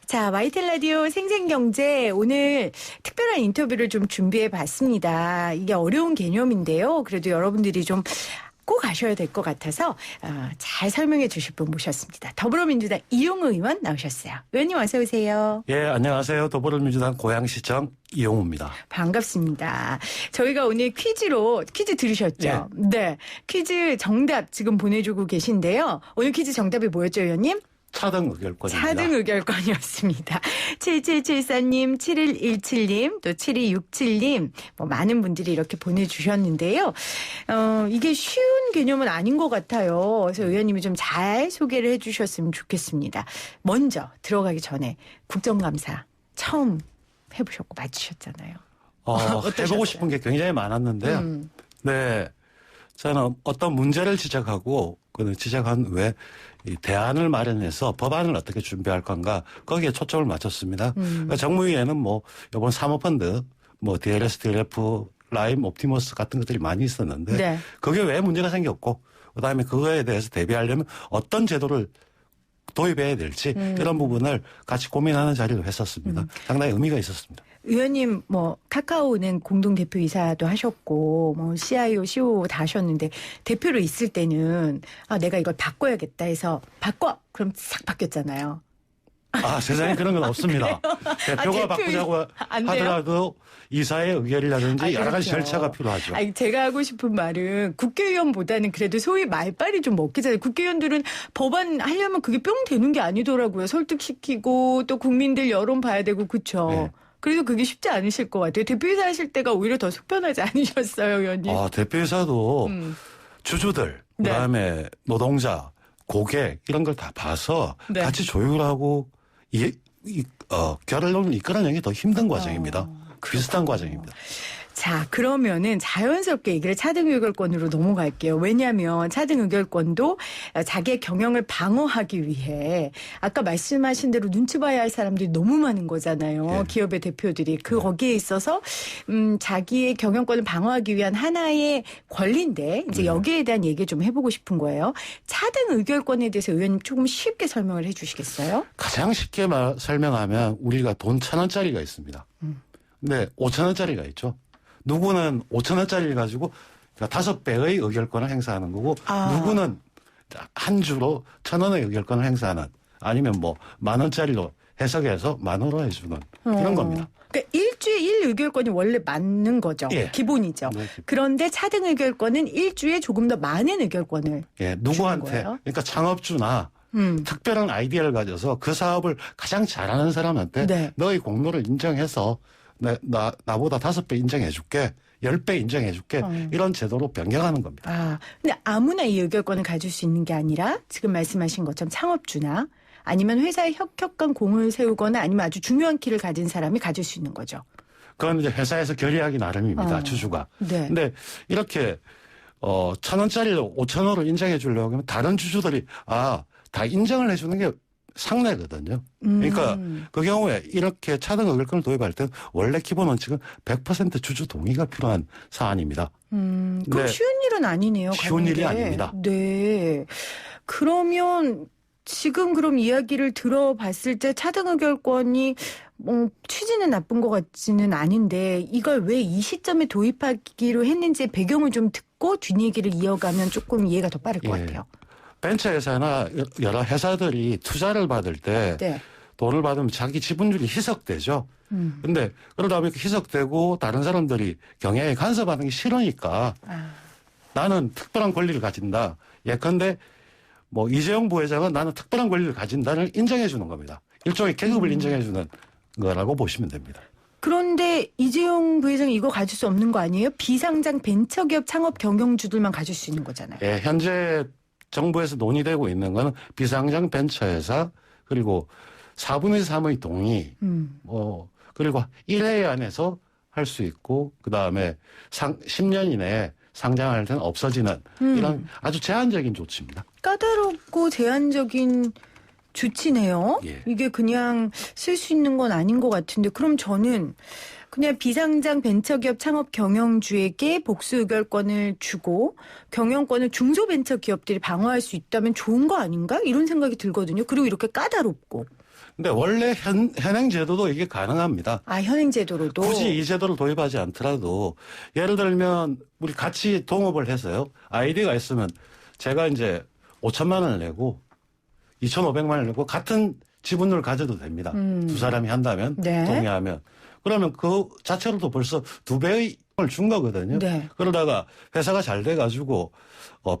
자, YTN 라디오 생생경제 오늘 특별한 인터뷰를 좀 준비해 봤습니다. 이게 어려운 개념인데요. 그래도 여러분들이 좀 꼭 아셔야 될 것 같아서 잘 설명해 주실 분 모셨습니다. 더불어민주당 이용우 의원 나오셨어요. 의원님 어서 오세요. 예, 안녕하세요. 더불어민주당 고양시청 이용우입니다. 반갑습니다. 저희가 오늘 퀴즈 들으셨죠? 네. 퀴즈 정답 지금 보내주고 계신데요. 오늘 퀴즈 정답이 뭐였죠, 의원님? 차등 의결권입니다. 차등 의결권이었습니다. 7774님, 7117님, 또 7267님, 많은 분들이 이렇게 보내주셨는데요. 이게 쉬운 개념은 아닌 것 같아요. 그래서 의원님이 좀 잘 소개를 해주셨으면 좋겠습니다. 먼저 들어가기 전에 국정감사 처음 해보셨고 맞추셨잖아요. 해보고 싶은 게 굉장히 많았는데요. 네. 저는 어떤 문제를 지적하고 그 지적한 후에 이 대안을 마련해서 법안을 어떻게 준비할 건가 거기에 초점을 맞췄습니다. 그러니까 정무위에는 이번 사모펀드, DLS, DLF, 라임, 옵티머스 같은 것들이 많이 있었는데 네. 그게 왜 문제가 생겼고 그다음에 그거에 대해서 대비하려면 어떤 제도를 도입해야 될지 이런 부분을 같이 고민하는 자리도 했었습니다. 상당히 의미가 있었습니다. 의원님 카카오는 공동대표이사도 하셨고 CIO, COO 다 하셨는데 대표로 있을 때는 내가 이걸 바꿔야겠다 해서 바꿔 그럼 싹 바뀌었잖아요. 세상에 그런 건 없습니다. 대표가 바꾸자고 하더라도 이사의 의결이라든지 여러 가지 그렇죠. 절차가 필요하죠. 제가 하고 싶은 말은 국회의원보다는 그래도 소위 말빨이 좀 먹히잖아요. 국회의원들은 법안 하려면 그게 뿅 되는 게 아니더라고요. 설득시키고 또 국민들 여론 봐야 되고 그렇죠. 네. 그래서 그게 쉽지 않으실 것 같아요. 대표이사 하실 때가 오히려 더 속편하지 않으셨어요, 의원님? 대표이사도 주주들, 네. 그다음에 노동자, 고객 이런 걸 다 봐서 네. 같이 조율하고 결론을 이끌어내는 게 더 힘든 과정입니다. 비슷한 과정입니다. 자, 그러면은 자연스럽게 얘기를 차등 의결권으로 넘어갈게요. 왜냐하면 차등 의결권도 자기의 경영을 방어하기 위해 아까 말씀하신 대로 눈치 봐야 할 사람들이 너무 많은 거잖아요. 네. 기업의 대표들이. 거기에 있어서 자기의 경영권을 방어하기 위한 하나의 권리인데 이제 여기에 대한 얘기 좀 해보고 싶은 거예요. 차등 의결권에 대해서 의원님 조금 쉽게 설명을 해 주시겠어요? 가장 쉽게 설명하면 우리가 돈 1,000원짜리가 있습니다. 근데 5,000원짜리가 있죠. 누구는 5,000원짜리를 가지고 5배의 의결권을 행사하는 거고 누구는 한 주로 1,000원의 의결권을 행사하는 아니면 10,000원짜리로 해석해서 10,000원으로 해주는 이런 겁니다. 그러니까 일주에 1의결권이 원래 맞는 거죠. 예. 기본이죠. 네. 그런데 차등 의결권은 일주에 조금 더 많은 의결권을 누구한테 그러니까 창업주나 특별한 아이디어를 가져서 그 사업을 가장 잘하는 사람한테 너의 공로를 인정해서 나보다 5배 인정해줄게, 10배 인정해줄게 이런 제도로 변경하는 겁니다. 근데 아무나 이 의결권을 가질 수 있는 게 아니라 지금 말씀하신 것처럼 창업주나 아니면 회사에 혁혁한 공을 세우거나 아니면 아주 중요한 키를 가진 사람이 가질 수 있는 거죠. 그건 이제 회사에서 결의하기 나름입니다. 주주가. 네. 근데 이렇게 1,000원짜리를 5,000원으로 인정해 주려고 하면 다른 주주들이 다 인정을 해주는 게 상례거든요. 그러니까 그 경우에 이렇게 차등 의결권을 도입할 때는 원래 기본 원칙은 100% 주주 동의가 필요한 사안입니다. 그럼 쉬운 일은 아니네요. 쉬운 일이 아닙니다. 네. 그러면 지금 그럼 이야기를 들어봤을 때 차등 의결권이 취지는 나쁜 것 같지는 않은데 이걸 왜 이 시점에 도입하기로 했는지 배경을 좀 듣고 뒷얘기를 이어가면 조금 이해가 더 빠를 것 같아요. 벤처회사나 여러 회사들이 투자를 받을 때 돈을 받으면 자기 지분율이 희석되죠. 근데 그러다 보니까 희석되고 다른 사람들이 경영에 간섭하는 게 싫으니까 나는 특별한 권리를 가진다. 예컨대 이재용 부회장은 나는 특별한 권리를 가진다를 인정해 주는 겁니다. 일종의 계급을 인정해 주는 거라고 보시면 됩니다. 그런데 이재용 부회장이 이거 가질 수 없는 거 아니에요? 비상장 벤처기업 창업 경영주들만 가질 수 있는 거잖아요. 예, 현재 정부에서 논의되고 있는 건 비상장 벤처회사 그리고 4분의 3의 동의 그리고 1회 안에서 할 수 있고 그다음에 10년 이내에 상장할 때는 없어지는 이런 아주 제한적인 조치입니다. 까다롭고 제한적인 조치네요. 예. 이게 그냥 쓸 수 있는 건 아닌 것 같은데 그럼 저는 그냥 비상장 벤처기업 창업 경영주에게 복수 의결권을 주고 경영권을 중소벤처기업들이 방어할 수 있다면 좋은 거 아닌가? 이런 생각이 들거든요. 그리고 이렇게 까다롭고. 근데 원래 현행 제도도 이게 가능합니다. 아, 현행 제도로도? 굳이 이 제도를 도입하지 않더라도 예를 들면 우리 같이 동업을 해서요. 아이디가 있으면 제가 이제 5천만 원을 내고 2,500만 원을 내고 같은 지분을 가져도 됩니다. 두 사람이 한다면 네. 동의하면. 그러면 그 자체로도 벌써 2배의 을 준 거거든요. 네. 그러다가 회사가 잘 돼가지고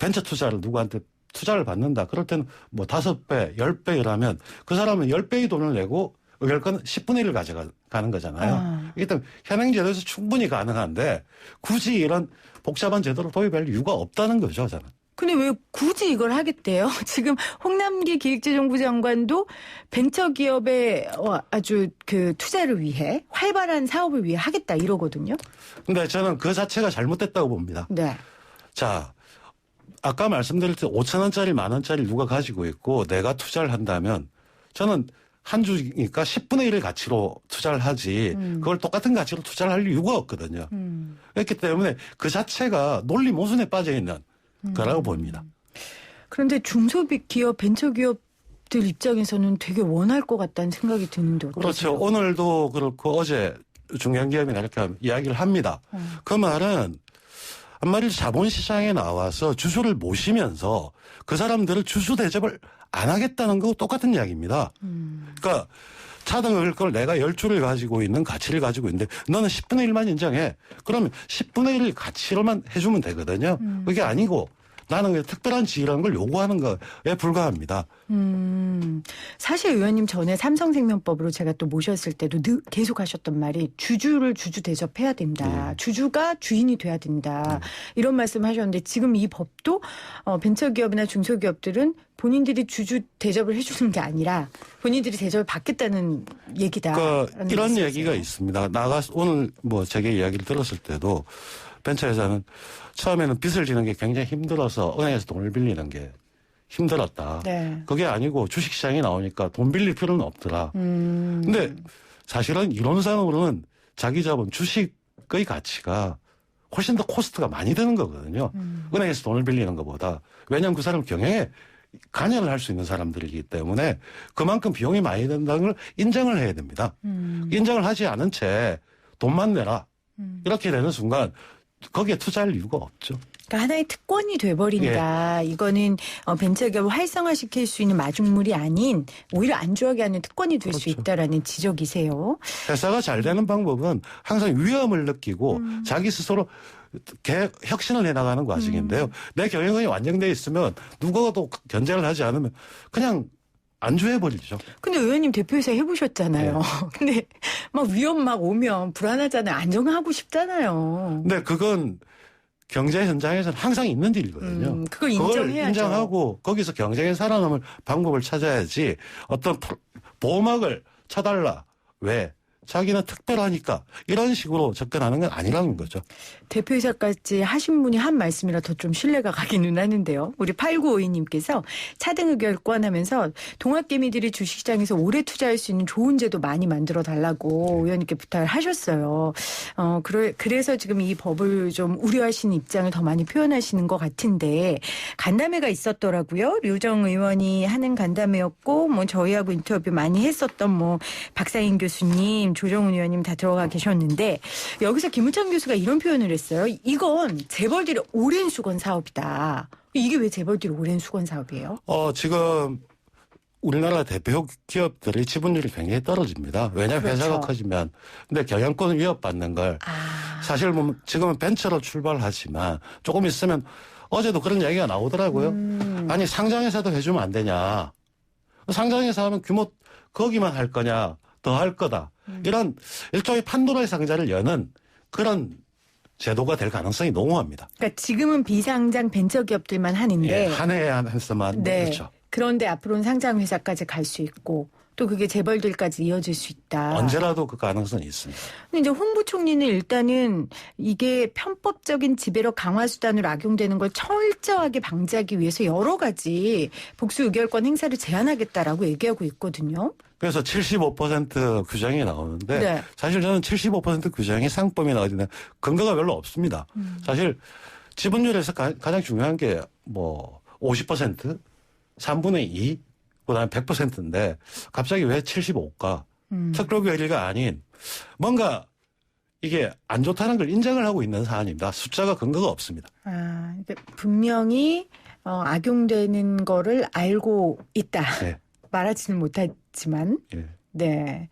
벤처 투자를 누구한테 투자를 받는다. 그럴 때는 뭐 5배, 10배 이라면 그 사람은 10배의 돈을 내고 의결권 10분의 1을 가져가는 거잖아요. 이게 또 현행 제도에서 충분히 가능한데 굳이 이런 복잡한 제도를 도입할 이유가 없다는 거죠, 저는. 근데 왜 굳이 이걸 하겠대요? 지금 홍남기 기획재정부 장관도 벤처기업의 아주 그 투자를 위해 활발한 사업을 위해 하겠다 이러거든요. 근데 저는 그 자체가 잘못됐다고 봅니다. 네. 자, 아까 말씀드릴 때 5천 원짜리, 만 원짜리 누가 가지고 있고 내가 투자를 한다면 저는 한 주니까 10분의 1의 가치로 투자를 하지 그걸 똑같은 가치로 투자를 할 이유가 없거든요. 그렇기 때문에 그 자체가 논리 모순에 빠져 있는 거라고 봅니다. 그런데 중소기업, 벤처기업들 입장에서는 되게 원할 것 같다는 생각이 드는데 어떠세요? 그렇죠. 오늘도 그렇고 어제 중견기업이나 이렇게 이야기를 합니다. 그 말은 한마디로 자본시장에 나와서 주주를 모시면서 그 사람들을 주주 대접을 안 하겠다는 거 똑같은 이야기입니다. 그러니까 차등을 걸 내가 10주를 가지고 있는 가치를 가지고 있는데 너는 10분의 1만 인정해. 그러면 10분의 1 가치로만 해주면 되거든요. 그게 아니고 나는 그냥 특별한 지위라는 걸 요구하는 거에 불과합니다. 사실 의원님 전에 삼성생명법으로 제가 또 모셨을 때도 계속 하셨던 말이 주주를 주주 대접해야 된다. 주주가 주인이 돼야 된다. 이런 말씀 하셨는데 지금 이 법도 벤처기업이나 중소기업들은 본인들이 주주 대접을 해주는 게 아니라 본인들이 대접을 받겠다는 얘기다. 그러니까 이런 얘기가 있습니다. 오늘 뭐 제게 이야기를 들었을 때도 벤처회사는 처음에는 빚을 지는 게 굉장히 힘들어서 은행에서 돈을 빌리는 게 힘들었다. 네. 그게 아니고 주식시장이 나오니까 돈 빌릴 필요는 없더라. 근데 사실은 이론상으로는 자기 자본 주식의 가치가 훨씬 더 코스트가 많이 드는 거거든요. 은행에서 돈을 빌리는 것보다. 왜냐하면 그 사람은 경영에 관여를 할 수 있는 사람들이기 때문에 그만큼 비용이 많이 든다는 걸 인정을 해야 됩니다. 인정을 하지 않은 채 돈만 내라. 이렇게 되는 순간 거기에 투자할 이유가 없죠. 그러니까 하나의 특권이 돼버린다. 이거는 벤처기업을 활성화시킬 수 있는 마중물이 아닌 오히려 안주하게 하는 특권이 될 수 그렇죠. 있다라는 지적이세요. 회사가 잘 되는 방법은 항상 위험을 느끼고 자기 스스로 혁신을 해나가는 과정인데요. 내 경영이 완성돼 있으면 누구도 견제를 하지 않으면 그냥 안주해버리죠. 근데 의원님 대표이사 해보셨잖아요. 근데 막 위험 막 오면 불안하잖아요. 안정하고 싶잖아요. 근데 그건 경제 현장에서는 항상 있는 일이거든요. 그걸 그걸 인정해야죠. 인정하고 거기서 경쟁에 살아남을 방법을 찾아야지 어떤 보호막을 쳐달라. 왜? 자기는 특별하니까 이런 식으로 접근하는 건 아니라는 거죠. 대표이사까지 하신 분이 한 말씀이라 더 좀 신뢰가 가기는 하는데요. 우리 8952님께서 차등 의결권 하면서 동학개미들이 주식시장에서 오래 투자할 수 있는 좋은 제도 많이 만들어 달라고 의원님께 부탁을 하셨어요. 그래서 지금 이 법을 좀 우려하시는 입장을 더 많이 표현하시는 것 같은데 간담회가 있었더라고요. 류정 의원이 하는 간담회였고 뭐 저희하고 인터뷰 많이 했었던 뭐 박사인 교수님 조정훈 의원님 다 들어가 계셨는데 여기서 김우창 교수가 이런 표현을 했어요. 이건 재벌들의 오랜 수건 사업이다. 이게 왜 재벌들의 오랜 수건 사업이에요? 지금 우리나라 대표 기업들의 지분율이 굉장히 떨어집니다. 왜냐하면 그렇죠. 회사가 커지면. 근데 경영권을 위협받는 걸 사실 뭐 지금은 벤처로 출발하지만 조금 있으면 어제도 그런 얘기가 나오더라고요. 아니 상장회사도 해주면 안 되냐. 상장회사 하면 규모 거기만 할 거냐. 더 할 거다. 이런 일종의 판도라의 상자를 여는 그런 제도가 될 가능성이 농후합니다. 그러니까 지금은 비상장 벤처기업들만 하는데 한 해에 한 회사만. 네. 그렇죠. 그런데 앞으로는 상장회사까지 갈 수 있고 또 그게 재벌들까지 이어질 수 있다. 언제라도 그 가능성이 있습니다. 근데 이제 홍 부총리는 일단은 이게 편법적인 지배력 강화 수단으로 악용되는 걸 철저하게 방지하기 위해서 여러 가지 복수 의결권 행사를 제한하겠다라고 얘기하고 있거든요. 그래서 75% 규정이 나오는데 네. 사실 저는 75% 규정이 상법이나 어디나 근거가 별로 없습니다. 사실 지분율에서 가장 중요한 게 뭐 50%, 3분의 2, 그다음에 100%인데 갑자기 왜 75가 특별결의가 아닌 뭔가 이게 안 좋다는 걸 인정을 하고 있는 사안입니다. 숫자가 근거가 없습니다. 아, 그러니까 분명히 악용되는 거를 알고 있다. 네. 말하지는 못하지만. 예. 네.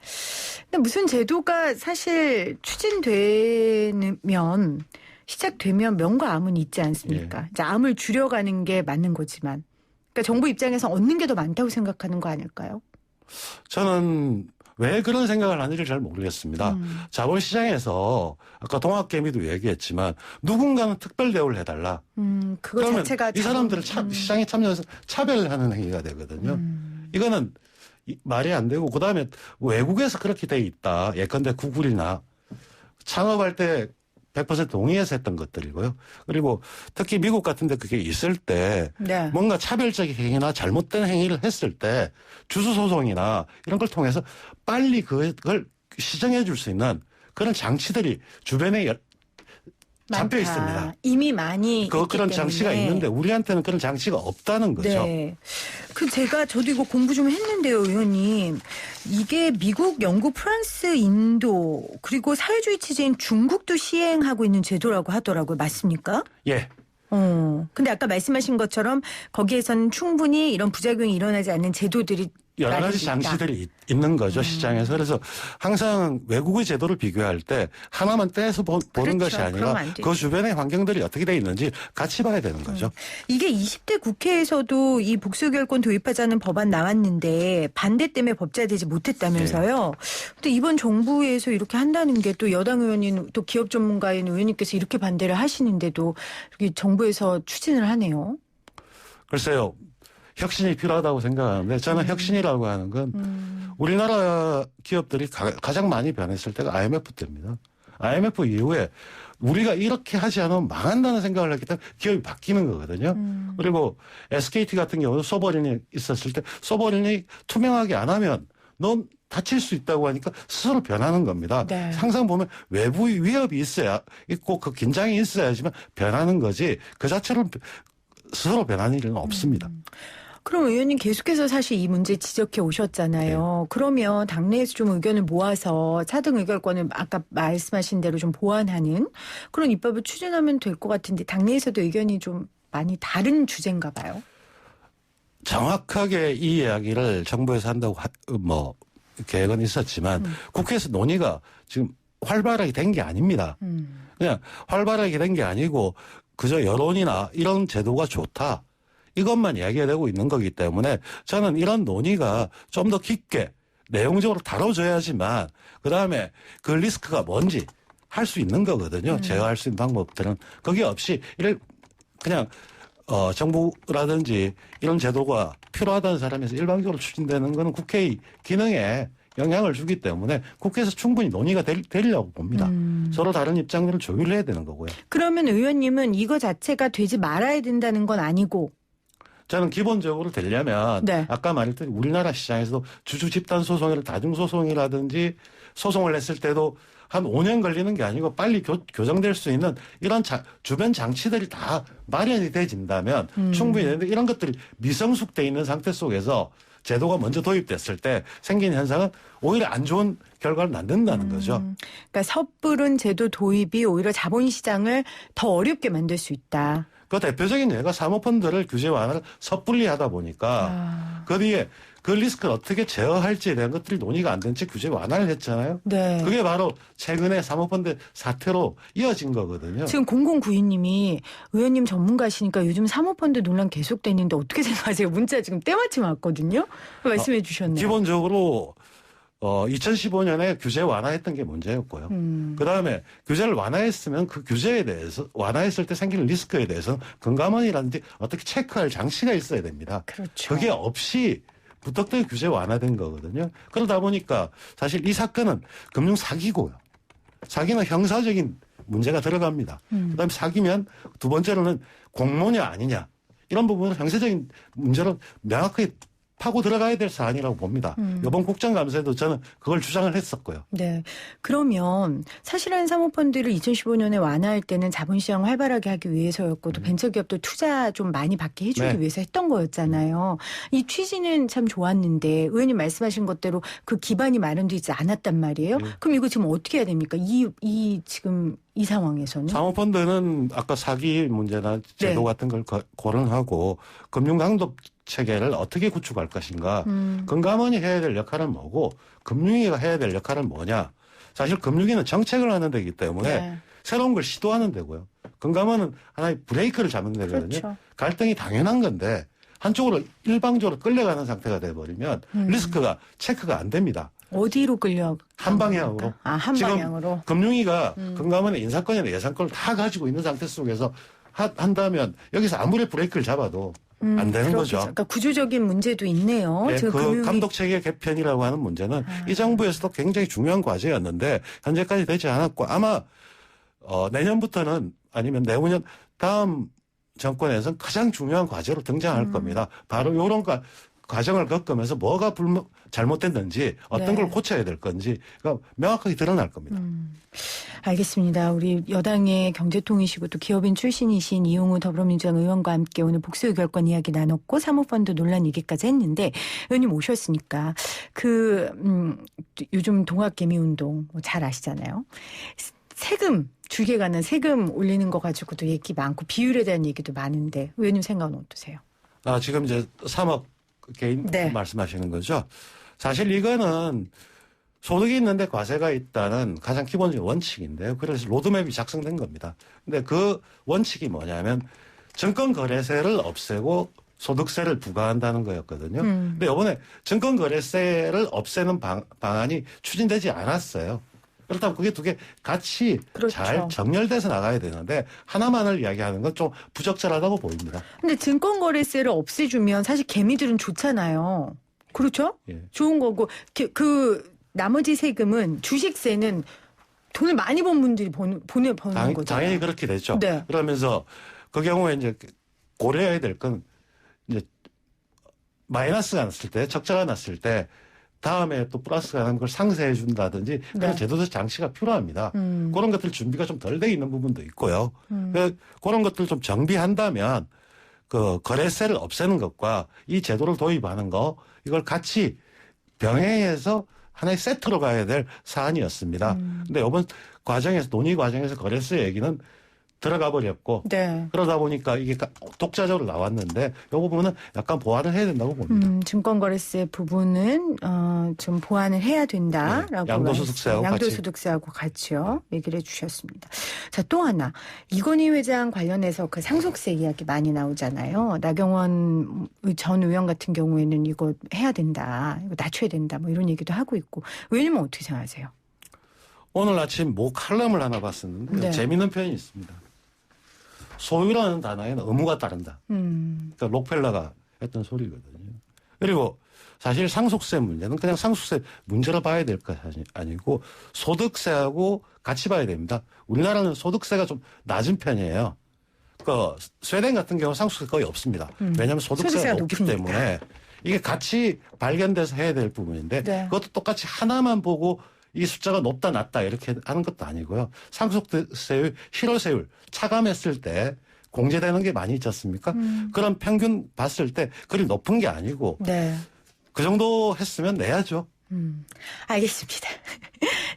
근데 무슨 제도가 사실 추진되면 시작되면 명과 암은 있지 않습니까? 예. 이제 암을 줄여가는 게 맞는 거지만. 그러니까 정부 입장에서 얻는 게 더 많다고 생각하는 거 아닐까요? 저는 왜 그런 생각을 하는지를 잘 모르겠습니다. 자본시장에서 아까 동학개미도 얘기했지만 누군가는 특별 대우를 해달라. 그거 그러면 자체가 이 사람들을 시장에 참여해서 차별하는 행위가 되거든요. 이거는 말이 안 되고 그다음에 외국에서 그렇게 돼 있다. 예컨대 구글이나 창업할 때 100% 동의해서 했던 것들이고요. 그리고 특히 미국 같은 데 그게 있을 때 네. 뭔가 차별적 행위나 잘못된 행위를 했을 때 주소소송이나 이런 걸 통해서 빨리 그걸 시정해 줄 수 있는 그런 장치들이 주변에 잡혀 많다. 있습니다. 이미 많이 그런 있기 장치가 때문에. 있는데 우리한테는 그런 장치가 없다는 거죠. 네. 저도 이거 공부 좀 했는데요, 의원님. 이게 미국, 영국, 프랑스, 인도, 그리고 사회주의 체제인 중국도 시행하고 있는 제도라고 하더라고요. 맞습니까? 예. 근데 아까 말씀하신 것처럼 거기에서는 충분히 이런 부작용이 일어나지 않는 제도들이 여러 가지 있다. 장치들이 있는 거죠, 시장에서. 그래서 항상 외국의 제도를 비교할 때 하나만 떼서 보는 그렇죠. 것이 아니라 그러면 안 되죠. 그 주변의 환경들이 어떻게 돼 있는지 같이 봐야 되는 거죠. 이게 20대 국회에서도 이 복수결권 도입하자는 법안 나왔는데 반대 때문에 법제화되지 못했다면서요. 근데 이번 정부에서 이렇게 한다는 게 또 여당 의원인 또 기업 전문가인 의원님께서 이렇게 반대를 하시는데도 이렇게 정부에서 추진을 하네요. 글쎄요. 혁신이 필요하다고 생각하는데 저는 혁신이라고 하는 건 우리나라 기업들이 가장 많이 변했을 때가 IMF 때입니다. IMF 이후에 우리가 이렇게 하지 않으면 망한다는 생각을 했기 때문에 기업이 바뀌는 거거든요. 그리고 SKT 같은 경우는 소버린이 있었을 때 소버린이 투명하게 안 하면 넌 다칠 수 있다고 하니까 스스로 변하는 겁니다. 네. 항상 보면 외부 위협이 있어야 있고 그 긴장이 있어야지만 변하는 거지 그 자체로 스스로 변하는 일은 없습니다. 그럼 의원님 계속해서 사실 이 문제 지적해 오셨잖아요. 네. 그러면 당내에서 좀 의견을 모아서 차등 의결권을 아까 말씀하신 대로 좀 보완하는 그런 입법을 추진하면 될 것 같은데 당내에서도 의견이 좀 많이 다른 주제인가 봐요. 정확하게 이 이야기를 정부에서 한다고 계획은 있었지만 국회에서 논의가 지금 활발하게 된 게 아닙니다. 그냥 활발하게 된 게 아니고 그저 여론이나 이런 제도가 좋다. 이것만 이야기가 되고 있는 거기 때문에 저는 이런 논의가 좀 더 깊게 내용적으로 다뤄져야지만 그다음에 그 리스크가 뭔지 할 수 있는 거거든요. 제어할 수 있는 방법들은. 거기 없이 그냥 정부라든지 이런 제도가 필요하다는 사람에서 일방적으로 추진되는 거는 국회의 기능에 영향을 주기 때문에 국회에서 충분히 논의가 되려고 봅니다. 서로 다른 입장들을 조율해야 되는 거고요. 그러면 의원님은 이거 자체가 되지 말아야 된다는 건 아니고 저는 기본적으로 되려면 네. 아까 말했듯이 우리나라 시장에서도 주주 집단 소송이나 다중 소송이라든지 소송을 했을 때도 한 5년 걸리는 게 아니고 빨리 교정될 수 있는 이런 주변 장치들이 다 마련이 돼진다면 충분히 되는데 이런 것들이 미성숙돼 있는 상태 속에서 제도가 먼저 도입됐을 때 생긴 현상은 오히려 안 좋은 결과를 만든다는 거죠. 그러니까 섣부른 제도 도입이 오히려 자본시장을 더 어렵게 만들 수 있다. 그 대표적인 예가 사모펀드를 규제 완화를 섣불리 하다 보니까 그 뒤에 그 리스크를 어떻게 제어할지에 대한 것들이 논의가 안 된 채 규제 완화를 했잖아요. 네. 그게 바로 최근에 사모펀드 사태로 이어진 거거든요. 지금 0092님이 의원님 전문가시니까 요즘 사모펀드 논란 계속되는데 어떻게 생각하세요? 문자 지금 때마침 왔거든요. 말씀해 주셨네요. 기본적으로 2015년에 규제 완화했던 게 문제였고요. 그다음에 규제를 완화했으면 그 규제에 대해서 완화했을 때 생기는 리스크에 대해서 금감원이라든지 어떻게 체크할 장치가 있어야 됩니다. 그렇죠. 그게 없이 부탁되게 규제 완화된 거거든요. 그러다 보니까 사실 이 사건은 금융 사기고요. 사기는 형사적인 문제가 들어갑니다. 그다음에 사기면 두 번째로는 공모냐 아니냐 이런 부분은 형사적인 문제로 명확하게 파고 들어가야 될 사안이라고 봅니다. 이번 국정감사에도 저는 그걸 주장을 했었고요. 네. 그러면 사실은 사모펀드를 2015년에 완화할 때는 자본시장 활발하게 하기 위해서였고 또 벤처기업도 투자 좀 많이 받게 해주기 네. 위해서 했던 거였잖아요. 이 취지는 참 좋았는데 의원님 말씀하신 것대로 그 기반이 마련되지 않았단 말이에요. 그럼 이거 지금 어떻게 해야 됩니까? 지금 이 상황에서는? 사모펀드는 아까 사기 문제나 제도 네. 같은 걸 고려하고 금융강도 체계를 어떻게 구축할 것인가. 금감원이 해야 될 역할은 뭐고 금융위가 해야 될 역할은 뭐냐. 사실 금융위는 정책을 하는 데이기 때문에 네. 새로운 걸 시도하는 데고요. 금감원은 하나의 브레이크를 잡는 데거든요. 그렇죠. 갈등이 당연한 건데 한쪽으로 일방적으로 끌려가는 상태가 돼버리면 리스크가 체크가 안 됩니다. 어디로 끌려? 한 방향으로. 한 지금 방향으로. 금융위가 금감원의 인사권이나 예산권을 다 가지고 있는 상태 속에서 한다면 여기서 아무리 브레이크를 잡아도 안 되는 그렇겠죠. 거죠. 그러니까 구조적인 문제도 있네요. 네, 지금 그 감독체계 개편이라고 하는 문제는 이 정부에서도 굉장히 중요한 과제였는데 현재까지 되지 않았고 아마 내년부터는 아니면 내후년 다음 정권에서는 가장 중요한 과제로 등장할 겁니다. 바로 이런 과정을 겪으면서 뭐가 잘못됐는지 어떤 네. 걸 고쳐야 될 건지 명확하게 드러날 겁니다. 알겠습니다. 우리 여당의 경제통이시고 또 기업인 출신이신 이용우 더불어민주당 의원과 함께 오늘 복수의결권 이야기 나눴고 사모펀드 논란 얘기까지 했는데 의원님 오셨으니까 요즘 동학개미운동 잘 아시잖아요. 세금 줄게 가는 세금 올리는 거 가지고도 얘기 많고 비율에 대한 얘기도 많은데 의원님 생각은 어떠세요? 지금 이제 3억 개인 네. 말씀하시는 거죠. 사실 이거는 소득이 있는데 과세가 있다는 가장 기본적인 원칙인데요. 그래서 로드맵이 작성된 겁니다. 근데 그 원칙이 뭐냐면 증권거래세를 없애고 소득세를 부과한다는 거였거든요. 근데 이번에 증권거래세를 없애는 방안이 추진되지 않았어요. 그렇다면 그게 두 개 같이 그렇죠. 잘 정렬돼서 나가야 되는데 하나만을 이야기하는 건 좀 부적절하다고 보입니다. 근데 증권거래세를 없애주면 사실 개미들은 좋잖아요. 그렇죠? 예. 좋은 거고 나머지 세금은 주식세는 돈을 많이 번 분들이 버는 거잖아요. 당연히 그렇게 되죠. 네. 그러면서 그 경우에 이제 고려해야 될 건 이제 마이너스가 났을 때, 적자가 났을 때 다음에 또 플러스가 나는 걸 상쇄해 준다든지 그런 네. 제도적 장치가 필요합니다. 그런 것들 준비가 좀 덜 돼 있는 부분도 있고요. 그런 것들 좀 정비한다면 그 거래세를 없애는 것과 이 제도를 도입하는 거 이걸 같이 병행해서 하나의 세트로 가야 될 사안이었습니다. 근데 이번 과정에서 논의 과정에서 거래세 얘기는 들어가 버렸고 네. 그러다 보니까 이게 독자적으로 나왔는데 이 부분은 약간 보완을 해야 된다고 봅니다. 증권거래세 부분은 좀 보완을 해야 된다라고 네, 양도소득세하고 같이요. 얘기를 해주셨습니다. 자, 또 하나 이건희 회장 관련해서 그 상속세 이야기 많이 나오잖아요. 나경원 전 의원 같은 경우에는 이거 해야 된다, 이거 낮춰야 된다, 뭐 이런 얘기도 하고 있고 의원님은 어떻게 생각하세요? 오늘 아침 모 칼럼을 하나 봤었는데 네. 재미있는 표현이 있습니다. 소유라는 단어에는 의무가 따른다. 그러니까 록펠러가 했던 소리거든요. 그리고 사실 상속세 문제는 그냥 상속세 문제로 봐야 될 것이 아니고 소득세하고 같이 봐야 됩니다. 우리나라는 소득세가 좀 낮은 편이에요. 스웨덴 같은 경우 상속세 거의 없습니다. 왜냐하면 소득세가 높기 때문에 이게 같이 발견돼서 해야 될 부분인데 네. 그것도 똑같이 하나만 보고 이 숫자가 높다 낮다 이렇게 하는 것도 아니고요. 상속세율, 실효세율 차감했을 때 공제되는 게 많이 있지 않습니까? 그런 평균 봤을 때 그리 높은 게 아니고 네. 그 정도 했으면 내야죠. 알겠습니다.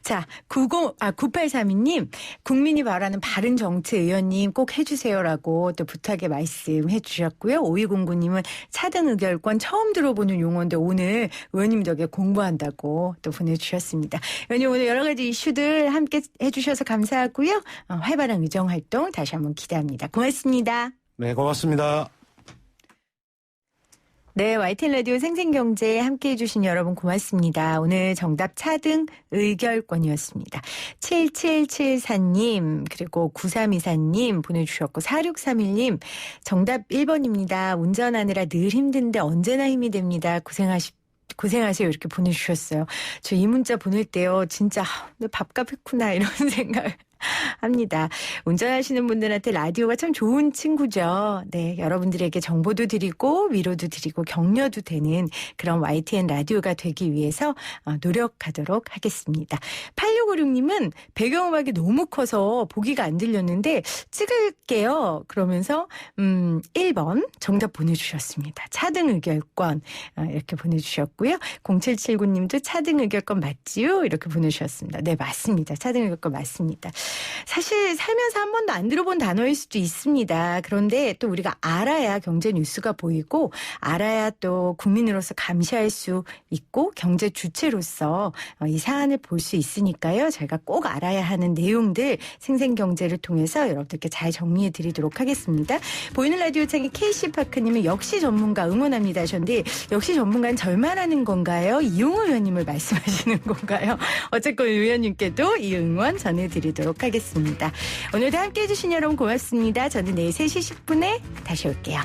자, 9832님, 국민이 바라는 바른 정치 의원님 꼭 해주세요라고 또 부탁의 말씀해 주셨고요. 5209님은 차등 의결권 처음 들어보는 용어인데 오늘 의원님 덕에 공부한다고 또 보내주셨습니다. 의원님 오늘 여러 가지 이슈들 함께 해주셔서 감사하고요. 활발한 의정활동 다시 한번 기대합니다. 고맙습니다. 네, 고맙습니다. 네, YTN 라디오 생생경제 함께해 주신 여러분 고맙습니다. 오늘 정답 차등 의결권이었습니다. 7774님 그리고 9324님 보내주셨고 4631님 정답 1번입니다. 운전하느라 늘 힘든데 언제나 힘이 됩니다. 고생하세요 이렇게 보내주셨어요. 저 이 문자 보낼 때요 진짜 내 밥값 했구나 이런 생각 합니다. 운전하시는 분들한테 라디오가 참 좋은 친구죠. 네, 여러분들에게 정보도 드리고 위로도 드리고 격려도 되는 그런 YTN 라디오가 되기 위해서 노력하도록 하겠습니다. 8656님은 배경음악이 너무 커서 보기가 안 들렸는데 찍을게요. 그러면서 1번 정답 보내주셨습니다. 차등 의결권 이렇게 보내주셨고요. 0779님도 차등 의결권 맞지요? 이렇게 보내주셨습니다. 네, 맞습니다. 차등 의결권 맞습니다. 사실 살면서 한 번도 안 들어본 단어일 수도 있습니다. 그런데 또 우리가 알아야 경제 뉴스가 보이고 알아야 또 국민으로서 감시할 수 있고 경제 주체로서 이 사안을 볼 수 있으니까요. 저희가 꼭 알아야 하는 내용들 생생경제를 통해서 여러분들께 잘 정리해 드리도록 하겠습니다. 보이는 라디오 창의 KC파크님은 역시 전문가 응원합니다 하셨는데 역시 전문가는 절만하는 건가요? 이용호 의원님을 말씀하시는 건가요? 어쨌건 의원님께도 이 응원 전해드리도록 하겠습니다. 오늘도 함께해 주신 여러분 고맙습니다. 저는 내일 3시 10분에 다시 올게요.